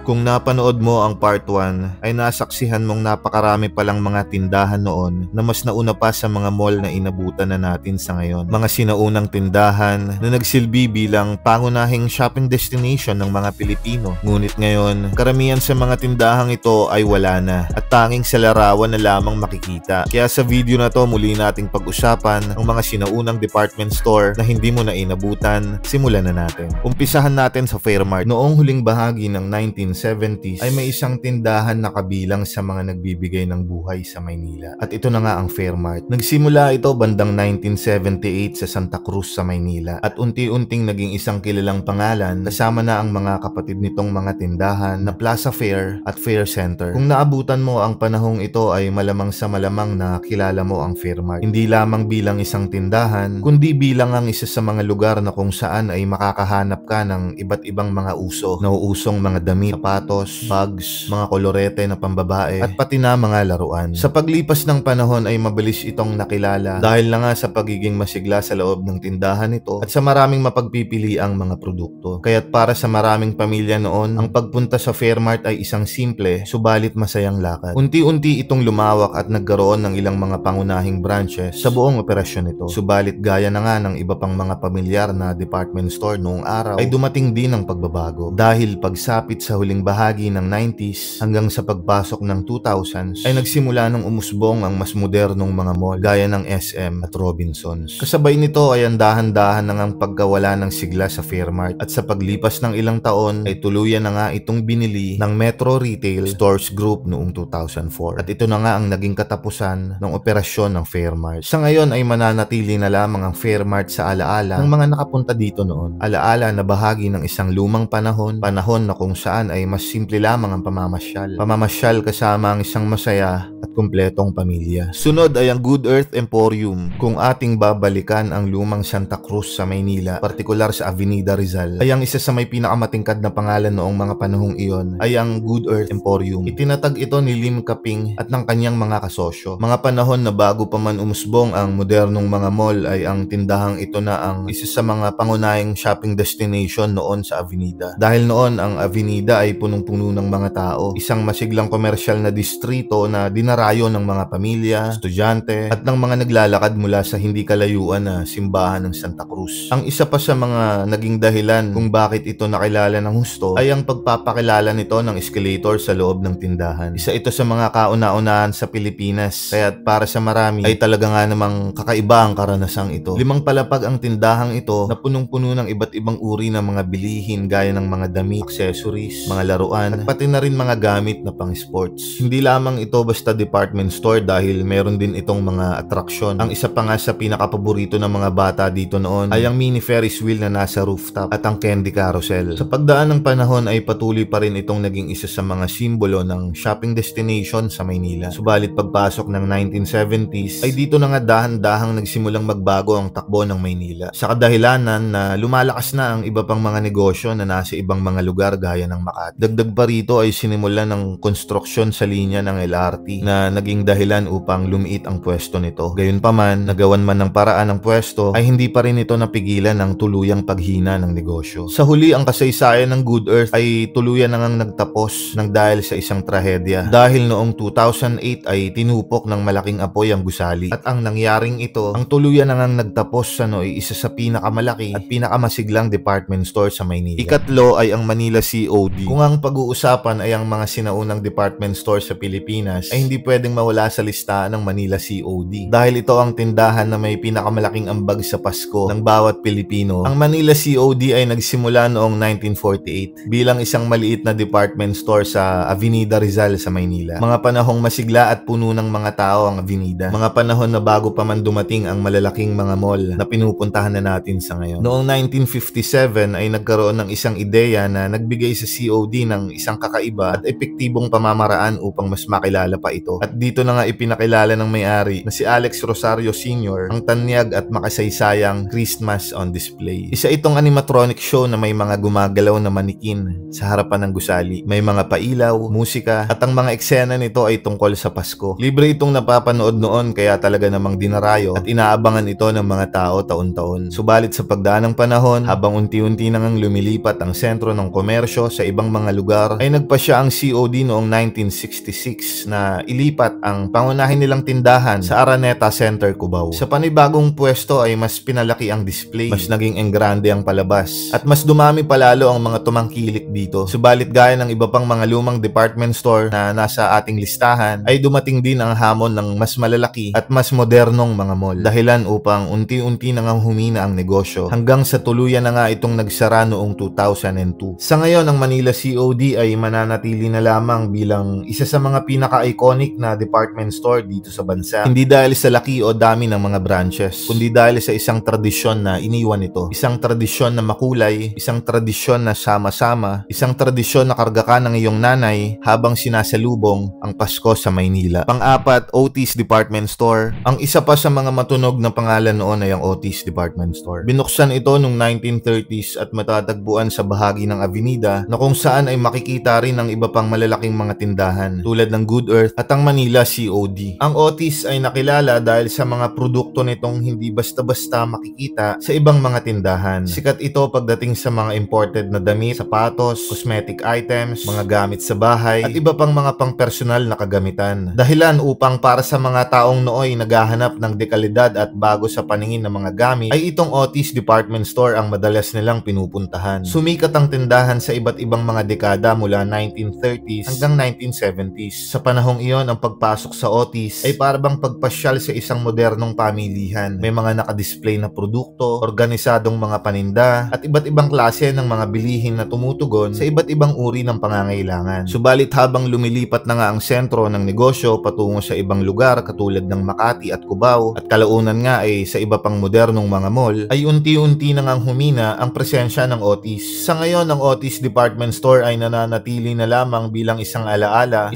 Kung napanood mo ang part 1, ay nasaksihan mong napakarami palang mga tindahan noon na mas nauna pa sa mga mall na inabutan na natin sa ngayon. Mga sinaunang tindahan na nagsilbi bilang pangunahing shopping destination ng mga Pilipino. Ngunit ngayon, karamihan sa mga tindahang ito ay wala na at tanging sa larawan na lamang makikita. Kaya sa video na to muli nating pag-usapan ang mga sinaunang department store na hindi mo na inabutan. Simulan na natin. Umpisahan natin sa Fairmart. Noong huling bahagi ng 1970s ay may isang tindahan na kabilang sa mga nagbibigay ng buhay sa Maynila. At ito na nga ang Fairmart. Nagsimula ito bandang 1978 sa Santa Cruz sa Maynila at unti-unting naging isang kilalang pangalan kasama na ang mga kapatid nitong mga tindahan na Plaza Fair at Fair Center. Kung naabutan mo ang panahong ito ay malamang sa malamang na kilala mo ang Fairmart. Hindi lamang bilang isang tindahan kundi bilang ang isa sa mga lugar na kung saan ay makakahanap ka ng iba't ibang mga uso. Nauusong mga damit, sapatos, bags, mga kolorete na pambabae at pati na mga laruan. Sa paglipas ng panahon ay mabilis itong nakilala dahil na nga sa pagiging masigla sa loob ng tindahan ito at sa maraming mapagpipiliang mga produkto. Kaya't para sa maraming pamilya noon, ang pagpunta sa Fairmart ay isang simple subalit masayang lakad. Unti-unti itong lumawak at nagkaroon ng ilang mga pangunahing branches sa buong operasyon nito. Subalit gaya na nga ng iba pang mga pamilyar na department store noong araw ay dumating din ang pagbabago. Dahil pagsapit sa huling bahagi ng 90s hanggang sa pagpasok ng 2000s ay nagsimula ng umusbong ang mas modernong mga mall gaya ng SM at Robinsons. Kasabay nito ay ang dahan-dahan ng ang pagkawala ng sigla sa Fairmart at sa paglipas ng ilang taon ay tuluyan na nga itong binili ng Metro Retail Stores Group noong 2004. At ito na nga ang naging katapusan ng operasyon ng Fairmart. Sa ngayon ay mananatili na lamang ang Fairmart sa alaala ng mga nakapunta dito noon. Alaala na bahagi ng isang lumang panahon na kung saan ay mas simple lamang ang pamamasyal. Pamamasyal kasama ang isang masaya at kumpletong pamilya. Sunod ay ang Good Earth Emporium. Kung ating babalikan ang lumang Santa Cruz sa Maynila, partikular sa Avenida Rizal, ay ang isa sa may pinakamatingkad na pangalan noong mga panahong iyon ay ang Good Earth Emporium. Itinatag ito ni Lim Kaping at ng kanyang mga kasosyo. Mga panahon na bago pa man umusbong ang modernong mga mall ay ang tindahang ito na ang isa sa mga pangunahing shopping destination noon sa Avenida. Dahil noon ang Avenida ay punong-puno ng mga tao. Isang masiglang komersyal na distrito na dinarayo ng mga pamilya, estudyante at ng mga naglalakad mula sa hindi kalayuan na simbahan ng Santa Cruz. Ang isa pa sa mga naging dahilan kung bakit ito nakilala ng husto ay ang pagpapakilala nito ng escalator sa loob ng tindahan. Isa ito sa mga kauna-unahan sa Pilipinas kaya para sa marami ay talaga nga namang kakaiba ang karanasang ito. 5 palapag ang tindahang ito na punong-puno ng iba't ibang uri ng mga bilihin gaya ng mga damit, accessories, mga laruan at pati na rin mga gamit na pang sports. Hindi lamang ito basta department store dahil meron din itong mga atraksyon. Ang isa pa nga sa pinakapaborito ng mga bata dito noon ay ang mini Ferris wheel na nasa rooftop at ang candy carousel. Sa pagdaan ng panahon ay patuloy pa rin itong naging isa sa mga simbolo ng shopping destination sa Maynila. Subalit pagpasok ng 1970s ay dito na nga dahan-dahang nagsimulang magbago ang takbo ng Maynila. Sa kadahilanan na lumalakas na ang iba pang mga negosyo na nasa ibang mga lugar gaya ng Makati. Dagdag pa rito ay sinimulan ng konstruksyon sa linya ng LRT na naging dahilan upang lumiit ang pwesto nito. Gayunpaman, nagawan man ng paraan ang pwesto ay hindi pa rin ito napigilan ng tuluyang paghina ng negosyo. Sa huli, ang kasaysayan ng Good Earth ay tuluyan na ngang nagtapos ng dahil sa isang trahedya. Dahil noong 2008 ay tinupok ng malaking apoy ang gusali. At ang nangyaring ito, ang tuluyan na ngang nagtapos ay isa sa pinakamalaki at pinakamasiglang department store sa Maynila. Ikatlo ay ang Manila COD. Kung ang pag-uusapan ay ang mga sinaunang department store sa Pilipinas, ay hindi pwedeng mawala sa listahan ng Manila COD. Dahil ito ang tindahan na may pinakamalaking ambag sa Pasko ng bawat Pilipino. Ang Manila COD ay nagsimula noong 1948 bilang isang maliit na department store sa Avenida Rizal sa Maynila. Mga panahong masigla at puno ng mga tao ang Avenida. Mga panahon na bago pa man dumating ang malalaking mga mall na pinupuntahan na natin sa ngayon. Noong 1957 ay nagkaroon ng isang ideya na nagbigay sa COD ng isang kakaiba at epektibong pamamaraan upang mas makilala pa ito. At dito na nga ipinakilala ng may-ari na si Alex Rosario Sr. ang tanyag at makasaysayang Christmas on Display. Isa itong animatronic show na may mga gumagalaw na manikin sa harapan ng gusali. May mga pailaw, musika at ang mga eksena nito ay tungkol sa Pasko. Libre itong napapanood noon kaya talaga namang dinarayo at inaabangan ito ng mga tao taon-taon. Subalit sa pagdaan ng panahon, habang unti-unti nang lumilipat ang sentro ng komersyo sa ibang mga lugar ay nagpasya ang COD noong 1966 na ilipat ang pangunahin nilang tindahan sa Araneta Center, Cubao. Sa panibagong pwesto ay mas pinalaki ang display, mas naging engrande ang palabas, at mas dumami palalo ang mga tumangkilik dito. Subalit gaya ng iba pang mga lumang department store na nasa ating listahan, ay dumating din ang hamon ng mas malalaki at mas modernong mga mall. Dahilan upang unti-unti na nga humina ang negosyo hanggang sa tuluyan na nga itong nagsara noong 2002. Sa ngayon, ang Manila COD ay mananatili na lamang bilang isa sa mga pinaka-iconic na department store dito sa bansa. Hindi dahil sa laki o dami ng mga branches, kundi dahil sa isang tradisyon na iniwan ito. Isang tradisyon na makulay, isang tradisyon na sama-sama, isang tradisyon na karga ka ng iyong nanay habang sinasalubong ang Pasko sa Maynila. Pang-apat, Otis Department Store. Ang isa pa sa mga matunog na pangalan noon ay ang Otis Department Store. Binuksan ito noong 1930s at matatagpuan sa bahagi ng Avenida na kung saan ay makikita rin ang iba pang malalaking mga tindahan tulad ng Good Earth at ang Manila COD. Ang Otis ay nakilala dahil sa mga produkto nitong hindi basta-basta makikita sa ibang mga tindahan. Sikat ito pagdating sa mga imported na damit, sapatos, cosmetic items, mga gamit sa bahay at iba pang mga pang-personal na kagamitan. Dahilan upang para sa mga taong nooy naghahanap ng dekalidad at bago sa paningin ng mga gamit ay itong Otis Department Store ang madalas nilang pinupuntahan. Sumikat ang tindahan sa iba't ibang mga dekada mula 1930s hanggang 1970s. Sa panahong iyon, ang pagpasok sa Otis ay parabang pagpasyal sa isang modernong pamilihan. May mga nakadisplay na produkto, organisadong mga paninda, at iba't ibang klase ng mga bilihin na tumutugon sa iba't ibang uri ng pangangailangan. Subalit habang lumilipat na nga ang sentro ng negosyo patungo sa ibang lugar katulad ng Makati at Cubao at kalaunan nga ay sa iba pang modernong mga mall, ay unti-unti na ngang humina ang presensya ng Otis. Sa ngayon, ang Otis Department Store ay nananatili na lamang bilang isang alaala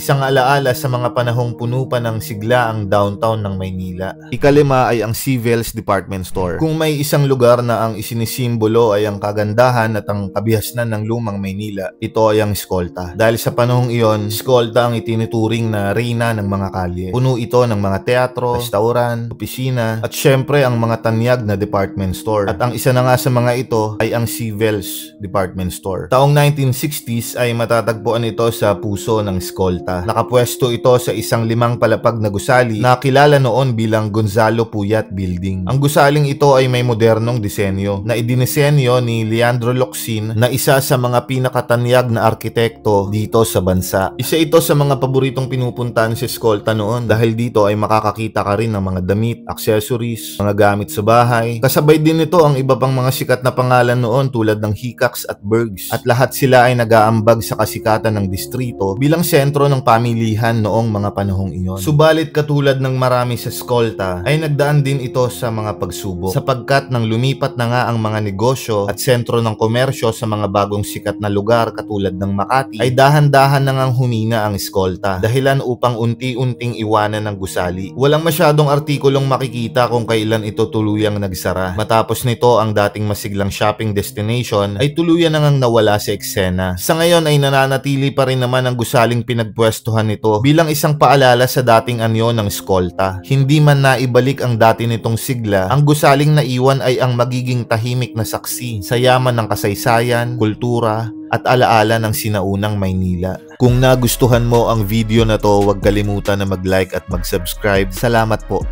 sa mga panahong puno pa ng sigla ang downtown ng Maynila. Ikalima ay ang Civils Department Store. Kung may isang lugar na ang isinisimbolo ay ang kagandahan at ang kabihasnan ng lumang Maynila, ito ay ang Escolta. Dahil sa panahong iyon, Escolta ang itinuturing na reyna ng mga kalye. Puno ito ng mga teatro, restaurant, opisina, at syempre ang mga tanyag na department store. At ang isa na nga sa mga ito ay ang Civils Department Store. Taong 1960s ay matatagpuan ito sa puso ng Escolta. Nakapwesto ito sa isang 5 palapag na gusali na kilala noon bilang Gonzalo Puyat Building. Ang gusaling ito ay may modernong disenyo na idinisenyo ni Leandro Locsin na isa sa mga pinakatanyag na arkitekto dito sa bansa. Isa ito sa mga paboritong pinupuntahan sa Escolta noon dahil dito ay makakakita ka rin ng mga damit, accessories, mga gamit sa bahay. Kasabay din nito ang iba pang mga sikat na pangalan noon tulad ng Hikax at Bergs, at lahat sila ay nag-aambag sa kasikatan ng distrito bilang sentro ng pamilihan noong mga panahong iyon. Subalit katulad ng marami sa Escolta ay nagdaan din ito sa mga pagsubok sapagkat nang lumipat na nga ang mga negosyo at sentro ng komersyo sa mga bagong sikat na lugar katulad ng Makati ay dahan-dahan na ngang humina ang Escolta dahilan upang unti-unting iwanan ng gusali. Walang masyadong artikulong makikita kung kailan ito tuluyang nagsara. Matapos nito ang dating masiglang shopping destination ay tuluyan na ngang nawala sa eksena. Sa ngayon ay nananatili pa rin naman ang gusaling pinagpwestuhan nito bilang isang paalala sa dating anyo ng Escolta. Hindi man naibalik ang dati nitong sigla, ang gusaling naiwan ay ang magiging tahimik na saksi sa yaman ng kasaysayan, kultura, at alaala ng sinaunang Maynila. Kung nagustuhan mo ang video na to, huwag kalimutan na mag-like at mag-subscribe. Salamat po.